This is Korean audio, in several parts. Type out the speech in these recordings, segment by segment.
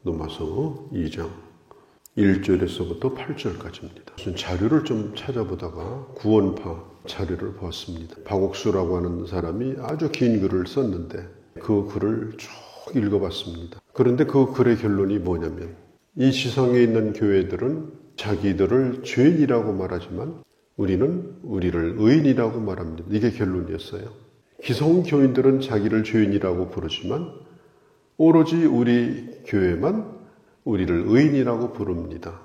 로마서 2장 1절에서부터 8절까지입니다. 무슨 자료를 좀 찾아보다가 구원파 자료를 보았습니다. 박옥수라고 하는 사람이 아주 긴 글을 썼는데 그 글을 쭉 읽어봤습니다. 그런데 그 글의 결론이 뭐냐면 이 지상에 있는 교회들은 자기들을 죄인이라고 말하지만 우리는 우리를 의인이라고 말합니다. 이게 결론이었어요. 기성교인들은 자기를 죄인이라고 부르지만 오로지 우리 교회만 우리를 의인이라고 부릅니다.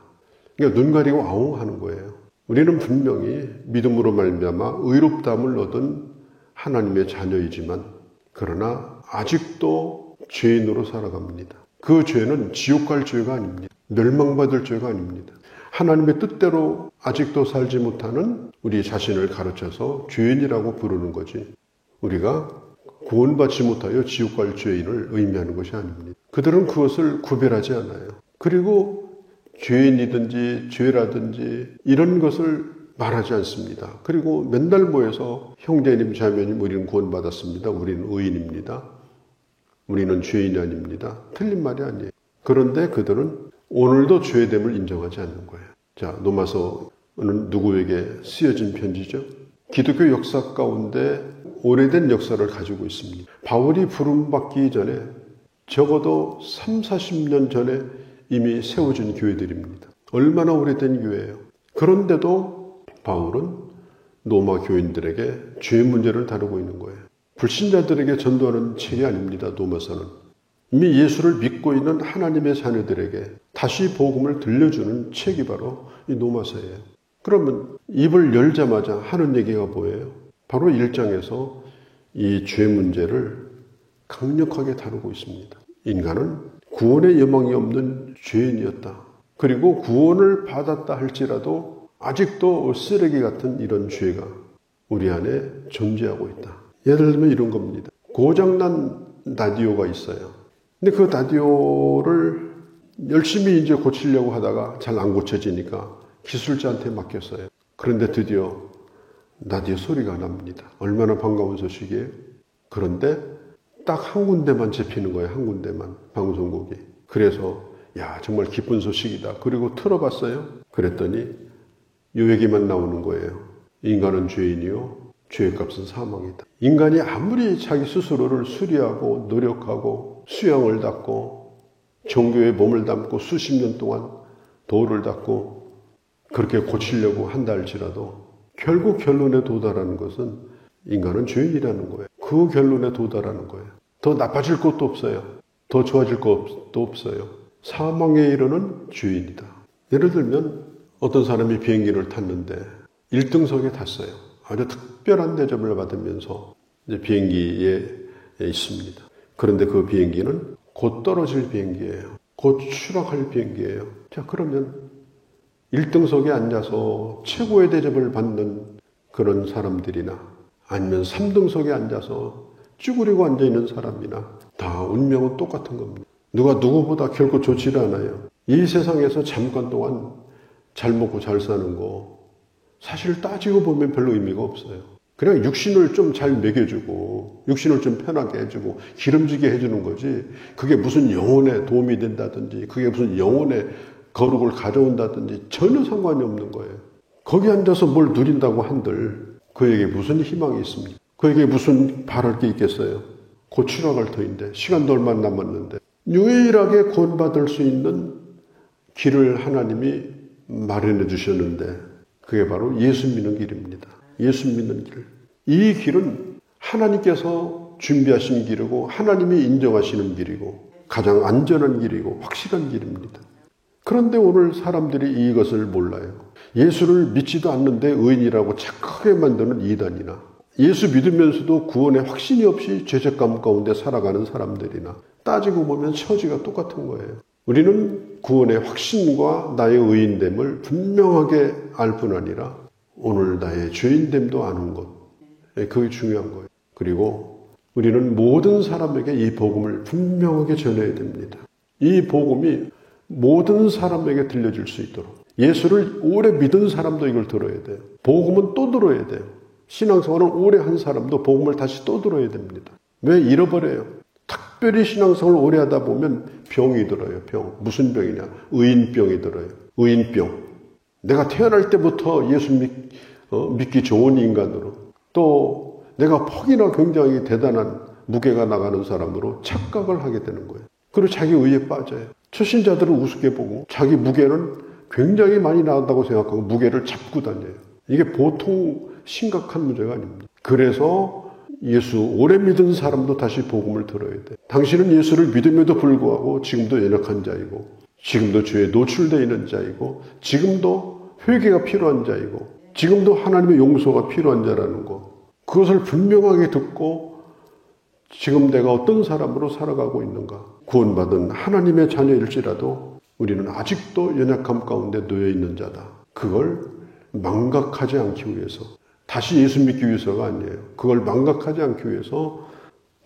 그러니까 눈 가리고 아웅하는 거예요. 우리는 분명히 믿음으로 말미암아 의롭다함을 얻은 하나님의 자녀이지만 그러나 아직도 죄인으로 살아갑니다. 그 죄는 지옥 갈 죄가 아닙니다. 멸망받을 죄가 아닙니다. 하나님의 뜻대로 아직도 살지 못하는 우리 자신을 가르쳐서 죄인이라고 부르는 거지 우리가 구원받지 못하여 지옥 갈 죄인을 의미하는 것이 아닙니다. 그들은 그것을 구별하지 않아요. 그리고 죄인이든지 죄라든지 이런 것을 말하지 않습니다. 그리고 맨날 모여서 형제님 자매님 우리는 구원받았습니다. 우리는 의인입니다. 우리는 죄인이 아닙니다. 틀린 말이 아니에요. 그런데 그들은 오늘도 죄됨을 인정하지 않는 거예요. 자, 로마서는 누구에게 쓰여진 편지죠? 기독교 역사 가운데 오래된 역사를 가지고 있습니다. 바울이 부름받기 전에 적어도 30-40년 전에 이미 세워진 교회들입니다. 얼마나 오래된 교회예요. 그런데도 바울은 로마 교인들에게 죄 문제를 다루고 있는 거예요. 불신자들에게 전도하는 책이 아닙니다. 로마서는. 이미 예수를 믿고 있는 하나님의 자녀들에게 다시 복음을 들려주는 책이 바로 이 로마서예요. 그러면 입을 열자마자 하는 얘기가 뭐예요? 바로 1장에서 이 죄 문제를 강력하게 다루고 있습니다. 인간은 구원의 여망이 없는 죄인이었다. 그리고 구원을 받았다 할지라도 아직도 쓰레기 같은 이런 죄가 우리 안에 존재하고 있다. 예를 들면 이런 겁니다. 고장난 라디오가 있어요. 근데 그 라디오를 열심히 이제 고치려고 하다가 잘 안 고쳐지니까 기술자한테 맡겼어요. 그런데 드디어 라디오 소리가 납니다. 얼마나 반가운 소식이에요. 그런데 딱 한 군데만 잡히는 거예요. 한 군데만 방송국이. 그래서 야 정말 기쁜 소식이다. 그리고 틀어봤어요. 그랬더니 요 얘기만 나오는 거예요. 인간은 죄인이요 죄의 값은 사망이다. 인간이 아무리 자기 스스로를 수리하고 노력하고 수양을 닦고 종교에 몸을 담고 수십 년 동안 도를 닦고 그렇게 고치려고 한다 할지라도 결국 결론에 도달하는 것은 인간은 죄인이라는 거예요. 그 결론에 도달하는 거예요. 더 나빠질 것도 없어요. 더 좋아질 것도 없어요. 사망에 이르는 죄인이다. 예를 들면 어떤 사람이 비행기를 탔는데 1등석에 탔어요. 아주 특별한 대접을 받으면서 이제 비행기에 있습니다. 그런데 그 비행기는 곧 떨어질 비행기예요. 곧 추락할 비행기예요. 자, 그러면 1등석에 앉아서 최고의 대접을 받는 그런 사람들이나 아니면 3등석에 앉아서 쭈그리고 앉아있는 사람이나 다 운명은 똑같은 겁니다. 누가 누구보다 결코 좋지를 않아요. 이 세상에서 잠깐 동안 잘 먹고 잘 사는 거 사실 따지고 보면 별로 의미가 없어요. 그냥 육신을 좀 잘 먹여주고 육신을 좀 편하게 해주고 기름지게 해주는 거지 그게 무슨 영혼에 도움이 된다든지 그게 무슨 영혼의 거룩을 가져온다든지 전혀 상관이 없는 거예요. 거기 앉아서 뭘 누린다고 한들 그에게 무슨 희망이 있습니까? 그에게 무슨 바랄 게 있겠어요? 곧 추락할 터인데 시간도 얼마 남았는데 유일하게 구원받을 수 있는 길을 하나님이 마련해 주셨는데 그게 바로 예수 믿는 길입니다. 예수 믿는 길. 이 길은 하나님께서 준비하신 길이고 하나님이 인정하시는 길이고 가장 안전한 길이고 확실한 길입니다. 그런데 오늘 사람들이 이것을 몰라요. 예수를 믿지도 않는데 의인이라고 착하게 만드는 이단이나 예수 믿으면서도 구원에 확신이 없이 죄책감 가운데 살아가는 사람들이나 따지고 보면 처지가 똑같은 거예요. 우리는 구원의 확신과 나의 의인됨을 분명하게 알 뿐 아니라 오늘 나의 죄인됨도 아는 것. 그게 중요한 거예요. 그리고 우리는 모든 사람에게 이 복음을 분명하게 전해야 됩니다. 이 복음이 모든 사람에게 들려질 수 있도록 예수를 오래 믿은 사람도 이걸 들어야 돼요. 복음은 또 들어야 돼요. 신앙생활을 오래 한 사람도 복음을 다시 또 들어야 됩니다. 왜 잃어버려요? 특별히 신앙생활을 오래 하다 보면 병이 들어요. 병. 무슨 병이냐? 의인병이 들어요. 의인병. 내가 태어날 때부터 예수 믿기 좋은 인간으로, 또 내가 퍽이나 굉장히 대단한 무게가 나가는 사람으로 착각을 하게 되는 거예요. 그리고 자기 의에 빠져요. 초신자들을 우습게 보고 자기 무게는 굉장히 많이 나간다고 생각하고 무게를 잡고 다녀요. 이게 보통 심각한 문제가 아닙니다. 그래서 예수 오래 믿은 사람도 다시 복음을 들어야 돼. 당신은 예수를 믿음에도 불구하고 지금도 연약한 자이고, 지금도 죄에 노출되어 있는 자이고, 지금도 회개가 필요한 자이고, 지금도 하나님의 용서가 필요한 자라는 거, 그것을 분명하게 듣고 지금 내가 어떤 사람으로 살아가고 있는가. 구원받은 하나님의 자녀일지라도 우리는 아직도 연약함 가운데 놓여 있는 자다. 그걸 망각하지 않기 위해서, 다시 예수 믿기 위해서가 아니에요. 그걸 망각하지 않기 위해서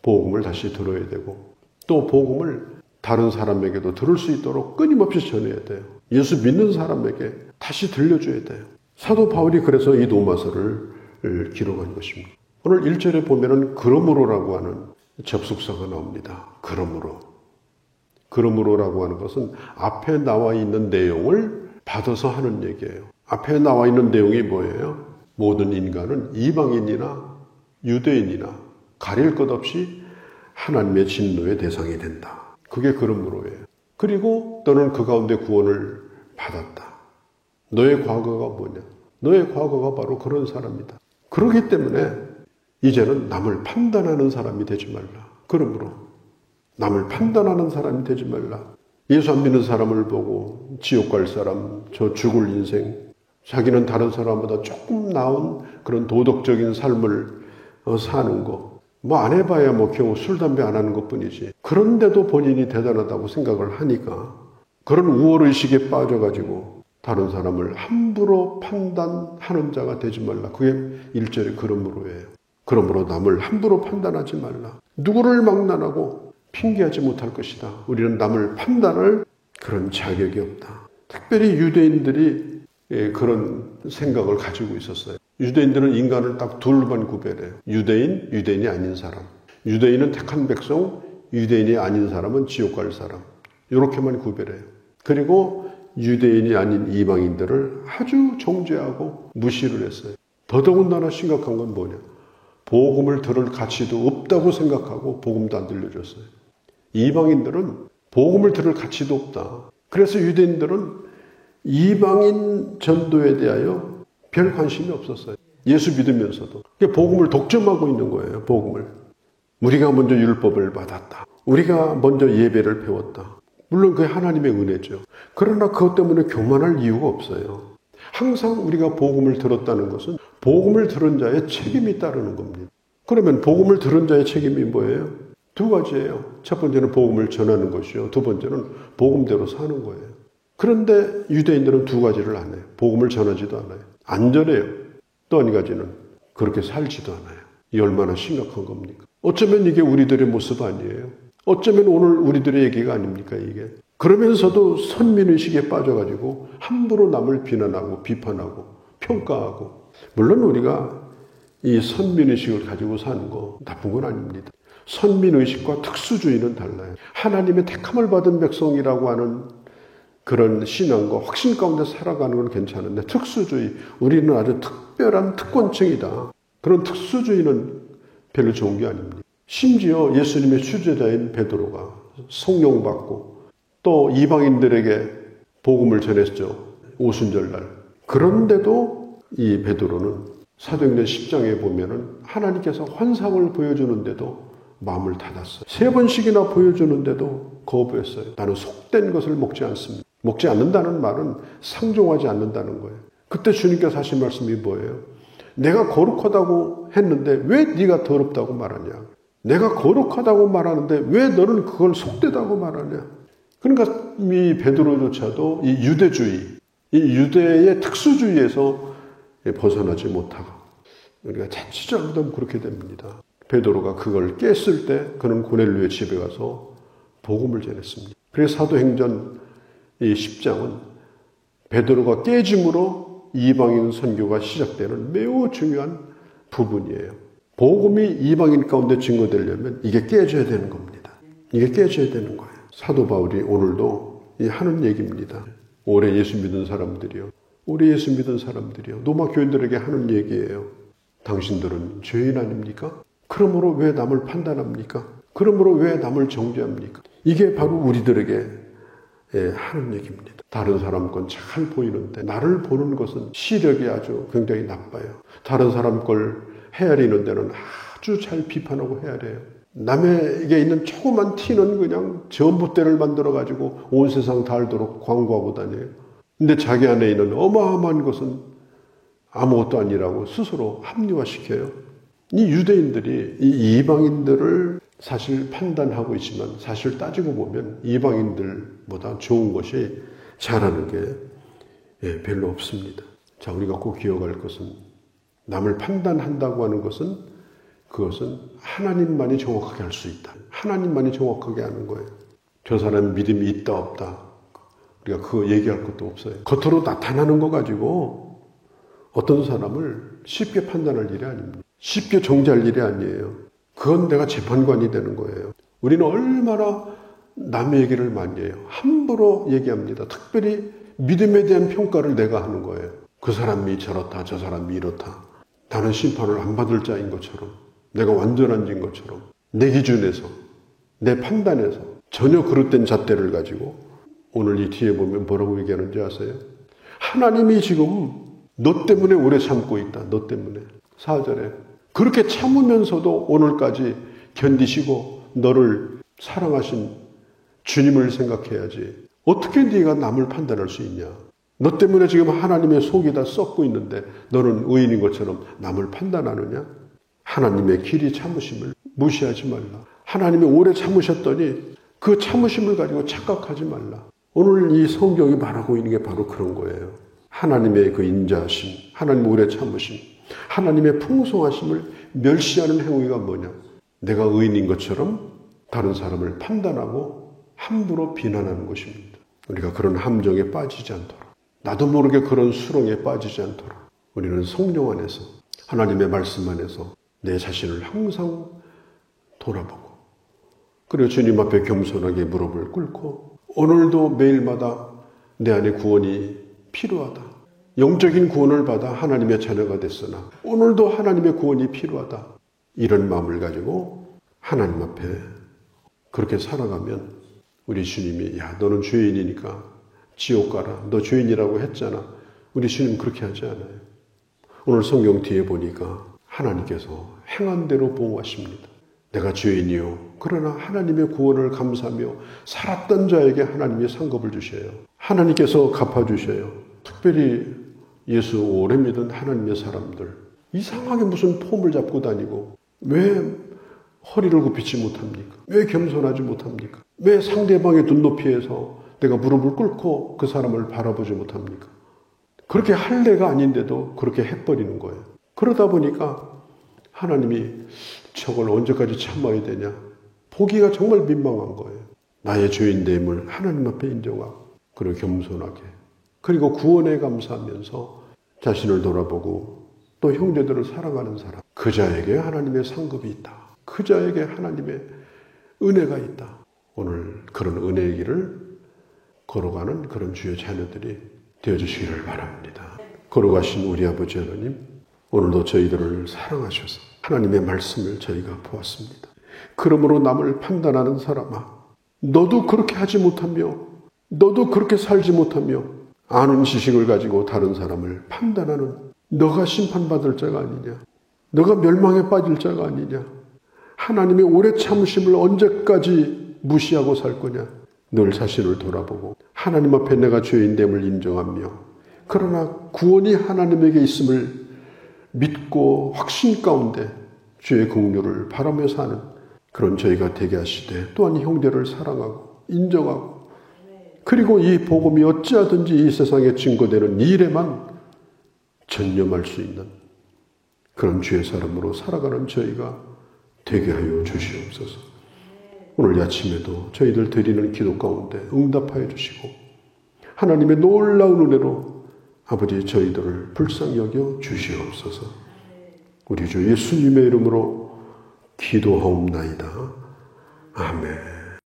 복음을 다시 들어야 되고, 또 복음을 다른 사람에게도 들을 수 있도록 끊임없이 전해야 돼요. 예수 믿는 사람에게 다시 들려줘야 돼요. 사도 바울이 그래서 이 로마서를 기록한 것입니다. 오늘 1절에 보면은 그러므로라고 하는 접속사가 나옵니다. 그러므로라고 하는 것은 앞에 나와 있는 내용을 받아서 하는 얘기예요. 앞에 나와 있는 내용이 뭐예요? 모든 인간은 이방인이나 유대인이나 가릴 것 없이 하나님의 진노의 대상이 된다. 그게 그러므로예요. 그리고 너는 그 가운데 구원을 받았다. 너의 과거가 뭐냐? 너의 과거가 바로 그런 사람이다. 그렇기 때문에 이제는 남을 판단하는 사람이 되지 말라. 그러므로 남을 판단하는 사람이 되지 말라. 예수 안 믿는 사람을 보고 지옥 갈 사람, 저 죽을 인생, 자기는 다른 사람보다 조금 나은 그런 도덕적인 삶을 사는 거, 뭐 안 해봐야 뭐 겨우 술, 담배 안 하는 것뿐이지. 그런데도 본인이 대단하다고 생각을 하니까 그런 우월의식에 빠져가지고 다른 사람을 함부로 판단하는 자가 되지 말라. 그게 1절의 그러므로예요. 그러므로 남을 함부로 판단하지 말라. 누구를 막론하고 핑계하지 못할 것이다. 우리는 남을 판단할 그런 자격이 없다. 특별히 유대인들이 그런 생각을 가지고 있었어요. 유대인들은 인간을 딱 둘만 구별해요. 유대인, 유대인이 아닌 사람. 유대인은 택한 백성, 유대인이 아닌 사람은 지옥 갈 사람. 이렇게만 구별해요. 그리고 유대인이 아닌 이방인들을 아주 정죄하고 무시를 했어요. 더더군다나 심각한 건 뭐냐? 복음을 들을 가치도 없다고 생각하고 복음도 안 들려줬어요. 이방인들은 복음을 들을 가치도 없다. 그래서 유대인들은 이방인 전도에 대하여 별 관심이 없었어요. 예수 믿으면서도. 복음을 독점하고 있는 거예요. 복음을. 우리가 먼저 율법을 받았다. 우리가 먼저 예배를 배웠다. 물론 그게 하나님의 은혜죠. 그러나 그것 때문에 교만할 이유가 없어요. 항상 우리가 복음을 들었다는 것은 복음을 들은 자의 책임이 따르는 겁니다. 그러면 복음을 들은 자의 책임이 뭐예요? 두 가지예요. 첫 번째는 복음을 전하는 것이요. 두 번째는 복음대로 사는 거예요. 그런데 유대인들은 두 가지를 안 해요. 복음을 전하지도 않아요. 안 전해요. 또 한 가지는 그렇게 살지도 않아요. 이 얼마나 심각한 겁니까? 어쩌면 이게 우리들의 모습 아니에요. 어쩌면 오늘 우리들의 얘기가 아닙니까, 이게. 그러면서도 선민의식에 빠져가지고 함부로 남을 비난하고 비판하고 평가하고. 물론 우리가 이 선민의식을 가지고 사는 거 나쁜 건 아닙니다. 선민의식과 특수주의는 달라요. 하나님의 택함을 받은 백성이라고 하는 그런 신앙과 확신 가운데 살아가는 건 괜찮은데, 특수주의, 우리는 아주 특별한 특권층이다. 그런 특수주의는 별로 좋은 게 아닙니다. 심지어 예수님의 수제자인 베드로가 성령 받고 또 이방인들에게 복음을 전했죠. 오순절날. 그런데도 이 베드로는 사도행전 10장에 보면은 하나님께서 환상을 보여주는데도 마음을 닫았어요. 3번씩이나 보여주는데도 거부했어요. 나는 속된 것을 먹지 않습니다. 먹지 않는다는 말은 상종하지 않는다는 거예요. 그때 주님께서 하신 말씀이 뭐예요? 내가 거룩하다고 했는데 왜 네가 더럽다고 말하냐? 내가 거룩하다고 말하는데 왜 너는 그걸 속되다고 말하냐? 그러니까 이 베드로조차도 이 유대주의, 이 유대의 특수주의에서 벗어나지 못하고, 우리가 자칫 잘못하면 그렇게 됩니다. 베드로가 그걸 깼을 때 그는 고넬료의 집에 가서 복음을 전했습니다. 그래서 사도행전 이 10장은 베드로가 깨짐으로 이방인 선교가 시작되는 매우 중요한 부분이에요. 복음이 이방인 가운데 증거되려면 이게 깨져야 되는 겁니다. 이게 깨져야 되는 거예요. 사도 바울이 오늘도 하는 얘기입니다. 오래 예수 믿은 사람들이요. 로마 교인들에게 하는 얘기예요. 당신들은 죄인 아닙니까? 그러므로 왜 남을 판단합니까? 그러므로 왜 남을 정죄합니까? 이게 바로 우리들에게 하는 얘기입니다. 다른 사람 건 잘 보이는데 나를 보는 것은 시력이 아주 굉장히 나빠요. 다른 사람 걸 헤아리는 데는 아주 잘 비판하고 헤아려요. 남에게 있는 조그만 티는 그냥 전봇대를 만들어가지고 온 세상 다 알도록 광고하고 다녀요. 근데 자기 안에 있는 어마어마한 것은 아무것도 아니라고 스스로 합리화시켜요. 이 유대인들이 이 이방인들을 사실 판단하고 있지만 사실 따지고 보면 이방인들보다 좋은 것이 잘하는 게 별로 없습니다. 자, 우리가 꼭 기억할 것은 남을 판단한다고 하는 것은 그것은 하나님만이 정확하게 할 수 있다. 하나님만이 정확하게 하는 거예요. 저 사람 믿음이 있다 없다. 우리가 그거 얘기할 것도 없어요. 겉으로 나타나는 거 가지고 어떤 사람을 쉽게 판단할 일이 아닙니다. 쉽게 정죄할 일이 아니에요. 그건 내가 재판관이 되는 거예요. 우리는 얼마나 남의 얘기를 많이 해요. 함부로 얘기합니다. 특별히 믿음에 대한 평가를 내가 하는 거예요. 그 사람이 저렇다, 저 사람이 이렇다. 나는 심판을 안 받을 자인 것처럼, 내가 완전한 자인 것처럼, 내 기준에서, 내 판단에서 전혀 그릇된 잣대를 가지고 오늘 이 뒤에 보면 뭐라고 얘기하는지 아세요? 하나님이 지금 너 때문에 오래 참고 있다. 너 때문에. 4절에 그렇게 참으면서도 오늘까지 견디시고 너를 사랑하신 주님을 생각해야지. 어떻게 네가 남을 판단할 수 있냐? 너 때문에 지금 하나님의 속이 다 썩고 있는데 너는 의인인 것처럼 남을 판단하느냐? 하나님의 길이 참으심을 무시하지 말라. 하나님이 오래 참으셨더니 그 참으심을 가지고 착각하지 말라. 오늘 이 성경이 말하고 있는 게 바로 그런 거예요. 하나님의 그 인자하심, 하나님의 오래 참으심, 하나님의 풍성하심을 멸시하는 행위가 뭐냐? 내가 의인인 것처럼 다른 사람을 판단하고 함부로 비난하는 것입니다. 우리가 그런 함정에 빠지지 않도록, 나도 모르게 그런 수렁에 빠지지 않도록 우리는 성령 안에서, 하나님의 말씀 안에서 내 자신을 항상 돌아보고, 그리고 주님 앞에 겸손하게 무릎을 꿇고 오늘도 매일마다 내 안에 구원이 필요하다. 영적인 구원을 받아 하나님의 자녀가 됐으나 오늘도 하나님의 구원이 필요하다. 이런 마음을 가지고 하나님 앞에 그렇게 살아가면 우리 주님이 야 너는 죄인이니까 지옥 가라. 너 죄인이라고 했잖아. 우리 주님 그렇게 하지 않아요. 오늘 성경 뒤에 보니까 하나님께서 행한 대로 보호하십니다. 내가 죄인이요. 그러나 하나님의 구원을 감사하며 살았던 자에게 하나님이 상급을 주셔요. 하나님께서 갚아주셔요. 특별히 예수 오래 믿은 하나님의 사람들, 이상하게 무슨 폼을 잡고 다니고 왜 허리를 굽히지 못합니까? 왜 겸손하지 못합니까? 왜 상대방의 눈높이에서 내가 무릎을 꿇고 그 사람을 바라보지 못합니까? 그렇게 할 내가 아닌데도 그렇게 해버리는 거예요. 그러다 보니까 하나님이 저걸 언제까지 참아야 되냐? 보기가 정말 민망한 거예요. 나의 죄인됨을 하나님 앞에 인정하고 그리고 겸손하게, 그리고 구원에 감사하면서 자신을 돌아보고 또 형제들을 사랑하는 사람, 그 자에게 하나님의 상급이 있다. 그 자에게 하나님의 은혜가 있다. 오늘 그런 은혜의 길을 걸어가는 그런 주의 자녀들이 되어주시기를 바랍니다. 걸어가신 우리 아버지 하나님, 오늘도 저희들을 사랑하셔서 하나님의 말씀을 저희가 보았습니다. 그러므로 남을 판단하는 사람아, 너도 그렇게 하지 못하며 너도 그렇게 살지 못하며 아는 지식을 가지고 다른 사람을 판단하는 너가 심판받을 자가 아니냐? 너가 멸망에 빠질 자가 아니냐? 하나님의 오래 참으심을 언제까지 무시하고 살 거냐? 늘 자신을 돌아보고 하나님 앞에 내가 죄인됨을 인정하며 그러나 구원이 하나님에게 있음을 믿고 확신 가운데 주의 긍휼을 바라며 사는 그런 저희가 되게 하시되, 또한 형제를 사랑하고 인정하고 그리고 이 복음이 어찌하든지 이 세상에 증거되는 일에만 전념할 수 있는 그런 주의 사람으로 살아가는 저희가 되게 하여 주시옵소서. 오늘 아침에도 저희들 드리는 기도 가운데 응답하여 주시고 하나님의 놀라운 은혜로 아버지 저희들을 불쌍히 여겨 주시옵소서. 우리 주 예수님의 이름으로 기도하옵나이다. 아멘.